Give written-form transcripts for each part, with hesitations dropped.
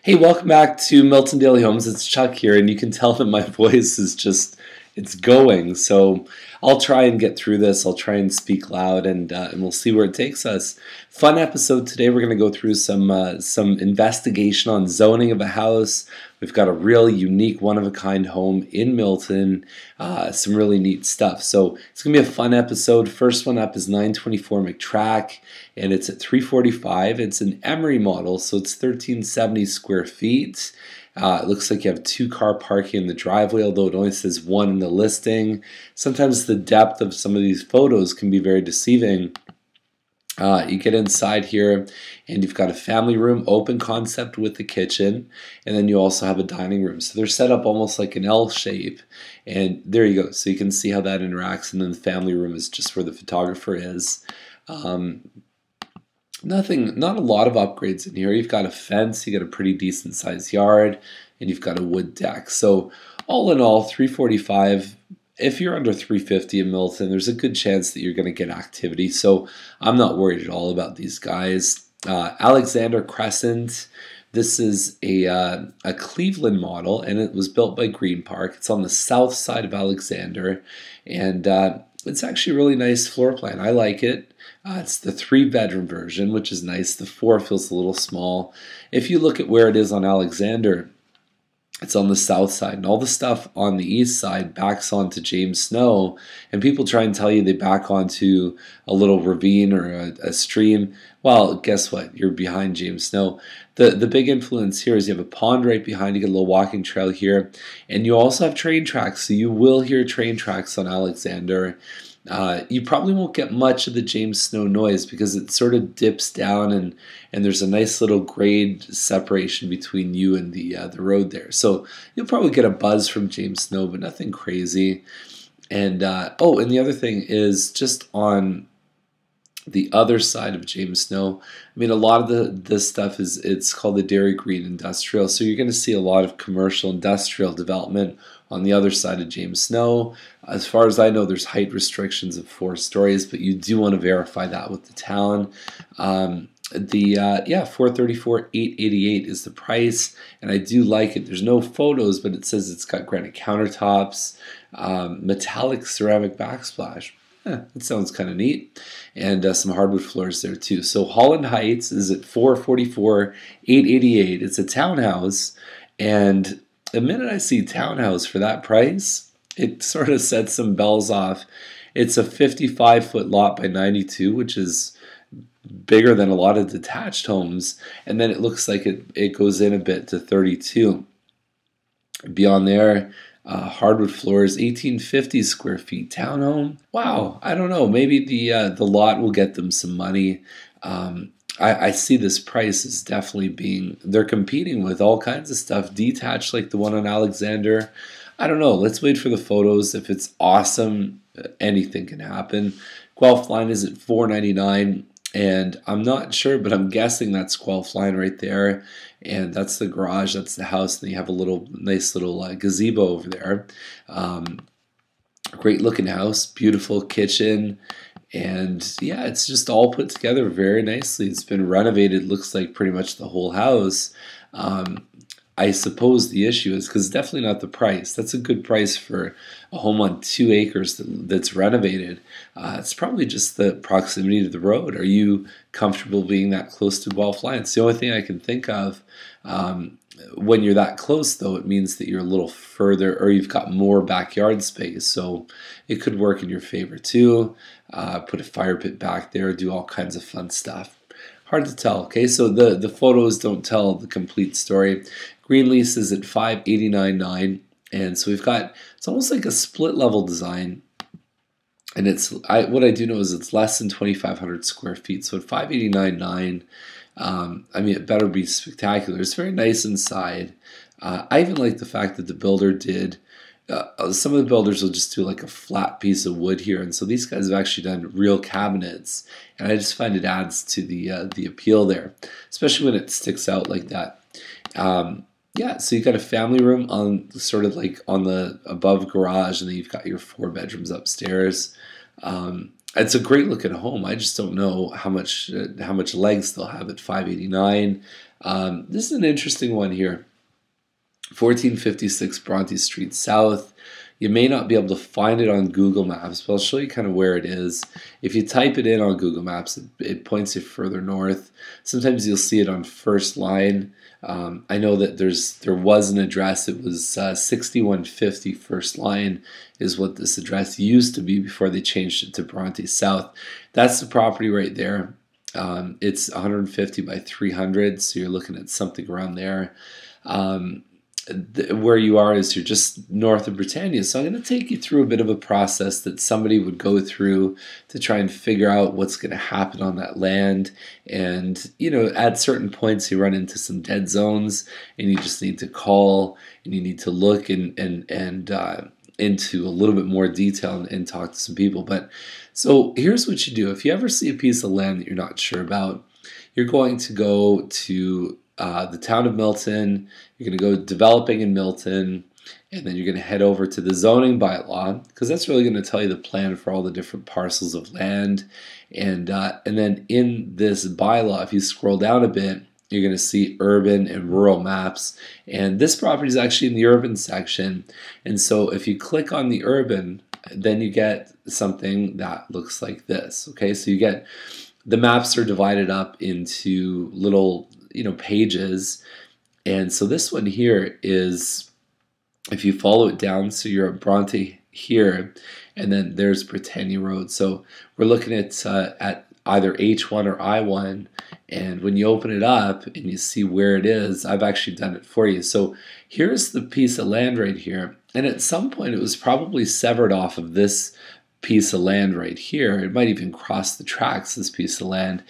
Hey, welcome back to Milton Daily Homes. It's Chuck here, and you can tell that my voice is just, it's going. So I'll try and get through this. I'll try and speak loud, and we'll see where it takes us. Fun episode today. We're going to go through some investigation on zoning of a house. We've got a really unique, one-of-a-kind home in Milton. Some really neat stuff. So it's going to be a fun episode. First one up is 920 Formic Track, and it's at 345. It's an Emery model, so it's 1370 square feet. It looks like you have 2-car parking in the driveway, although it only says 1 in the listing. Sometimes the depth of some of these photos can be very deceiving. You get inside here and you've got a family room, open concept with the kitchen, and then you also have a dining room. So they're set up almost like an L shape, and there you go. So you can see how that interacts, and then the family room is just where the photographer is. Not a lot of upgrades in here. You've got a fence, you got a pretty decent sized yard, and you've got a wood deck. So all in all, 345. If you're under 350 in Milton, there's a good chance that you're going to get activity. So I'm not worried at all about these guys. Alexander Crescent. This is a Cleveland model, and it was built by Green Park. It's on the south side of Alexander, and it's actually a really nice floor plan. I like it. It's the 3-bedroom version, which is nice. The 4 feels a little small. If you look at where it is on Alexander, it's on the south side, and all the stuff on the east side backs onto James Snow, and people try and tell you they back onto a little ravine or a stream. Well, guess what? You're behind James Snow. The big influence here is you have a pond right behind. You get a little walking trail here, and you also have train tracks, so you will hear train tracks on Alexander. You probably won't get much of the James Snow noise because it sort of dips down, and there's a nice little grade separation between you and the road there. So you'll probably get a buzz from James Snow, but nothing crazy. And and the other thing is just on the other side of James Snow, I mean, a lot of this stuff it's called the Dairy Green Industrial, so you're going to see a lot of commercial industrial development on the other side of James Snow. As far as I know, there's height restrictions of 4 stories, but you do want to verify that with the town. 434, 888 is the price, and I do like it. There's no photos, but it says it's got granite countertops, metallic ceramic backsplash. That sounds kind of neat, and some hardwood floors there too. So Holland Heights is at 444, 888. It's a townhouse, and the minute I see townhouse for that price, it sort of sets some bells off. It's a 55-foot lot by 92, which is bigger than a lot of detached homes, and then it looks like it goes in a bit to 32. Beyond there, hardwood floors, 1850 square feet townhome. Wow, I don't know. Maybe the lot will get them some money. I see this price as definitely being, they're competing with all kinds of stuff, detached like the one on Alexander. I don't know. Let's wait for the photos. If it's awesome, anything can happen. Gulph Line is at 499, and I'm not sure, but I'm guessing that's Gulph Line right there. And that's the garage, that's the house, and you have a nice little gazebo over there. Great looking house, beautiful kitchen, and yeah, it's just all put together very nicely. It's been renovated, looks like pretty much the whole house. I suppose the issue is because it's definitely not the price. That's a good price for a home on 2 acres that's renovated. It's probably just the proximity to the road. Are you comfortable being that close to Gulph Line? It's the only thing I can think of. When you're that close, though, it means that you're a little further, or you've got more backyard space, so it could work in your favor too. Put a fire pit back there, do all kinds of fun stuff. Hard to tell, okay? So the photos don't tell the complete story. Greenlease is at 589.9, and so we've got, it's almost like a split level design, and what I do know is it's less than 2,500 square feet, so at 589.9, I mean, it better be spectacular. It's very nice inside. I even like the fact that the builder did, some of the builders will just do like a flat piece of wood here, and so these guys have actually done real cabinets, and I just find it adds to the appeal there, especially when it sticks out like that. Yeah, so you've got a family room on sort of like on the above garage, and then you've got your 4 bedrooms upstairs. It's a great looking home. I just don't know how much legs they'll have at 589. This is an interesting one here. 1456 Bronte Street South. You may not be able to find it on Google Maps, but I'll show you kind of where it is. If you type it in on Google Maps, it points you further north. Sometimes you'll see it on First Line. I know that there was an address. It was 6150 First Line is what this address used to be before they changed it to Bronte South. That's the property right there. It's 150 by 300, so you're looking at something around there. Where you are is you're just north of Britannia. So I'm going to take you through a bit of a process that somebody would go through to try and figure out what's going to happen on that land. And, you know, at certain points you run into some dead zones and you just need to call and you need to look into a little bit more detail and talk to some people. But so here's what you do. If you ever see a piece of land that you're not sure about, you're going to go to the town of Milton. You're going to go developing in Milton, and then you're going to head over to the zoning bylaw, because that's really going to tell you the plan for all the different parcels of land. And then in this bylaw, if you scroll down a bit, you're going to see urban and rural maps. And this property is actually in the urban section. And so if you click on the urban, then you get something that looks like this. Okay, so you get the maps are divided up into little pages. And so this one here is, if you follow it down, so you're at Bronte here, and then there's Britannia Road. So we're looking at either H1 or I1, and when you open it up and you see where it is, I've actually done it for you. So here's the piece of land right here, and at some point it was probably severed off of this piece of land right here. It might even cross the tracks, this piece of land.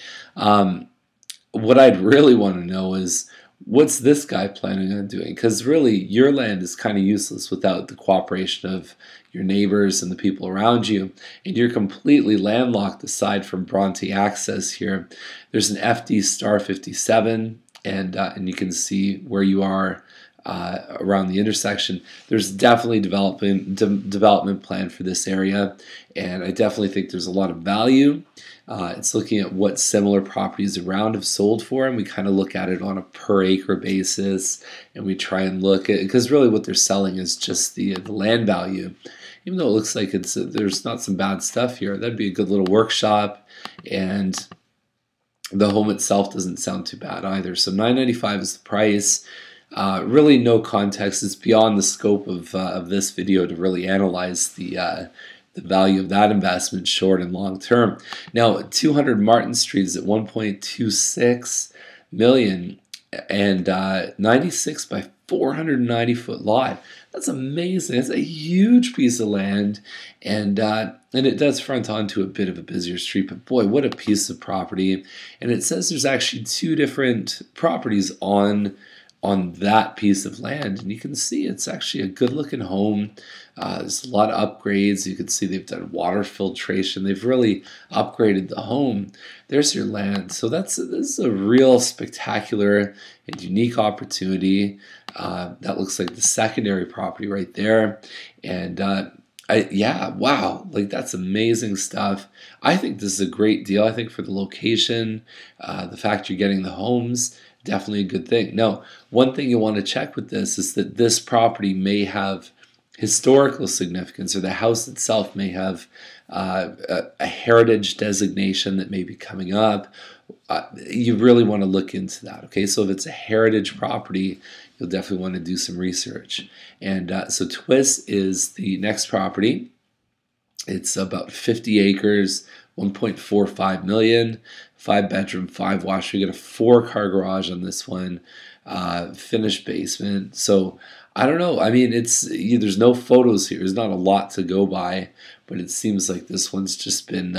What I'd really want to know is, what's this guy planning on doing? Because really, your land is kind of useless without the cooperation of your neighbors and the people around you. And you're completely landlocked aside from Bronte access here. There's an FD star 57, and you can see where you are around the intersection. There's definitely development plan for this area, and I definitely think there's a lot of value. It's looking at what similar properties around have sold for, and we kind of look at it on a per acre basis, and we try and look at, because really what they're selling is just the land value. Even though it looks like there's not some bad stuff here, that'd be a good little workshop, and the home itself doesn't sound too bad either. So $995 is the price. Really no context. It's beyond the scope of this video to really analyze the value of that investment short and long term. Now, 200 Martin Street is at 1.26 million and 96 by 490 foot lot. That's amazing. It's a huge piece of land, and it does front onto a bit of a busier street, but boy, what a piece of property. And it says there's actually two different properties on that piece of land, and you can see it's actually a good looking home. There's a lot of upgrades. You can see they've done water filtration. They've really upgraded the home. There's your land. So this is a real spectacular and unique opportunity. That looks like the secondary property right there. And yeah, wow, like that's amazing stuff. I think this is a great deal. I think for the location, the fact you're getting the homes, definitely a good thing. Now, one thing you want to check with this is that this property may have historical significance, or the house itself may have a heritage designation that may be coming up. You really want to look into that. Okay, so if it's a heritage property, you'll definitely want to do some research. And so Twist is the next property. It's about 50 acres, 1.45 million, 5-bedroom, 5-washer. You get a 4-car garage on this one, finished basement. So I don't know. I mean, there's no photos here. There's not a lot to go by, but it seems like this one's just been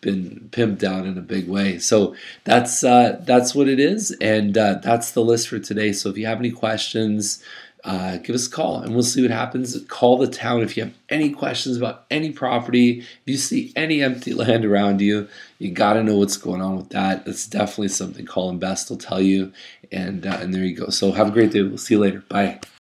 pimped out in a big way. So that's what it is, and that's the list for today. So if you have any questions, give us a call and we'll see what happens. Call the town if you have any questions about any property. If you see any empty land around you, you got to know what's going on with that. That's definitely something Call and Best will tell you. And there you go. So have a great day. We'll see you later. Bye.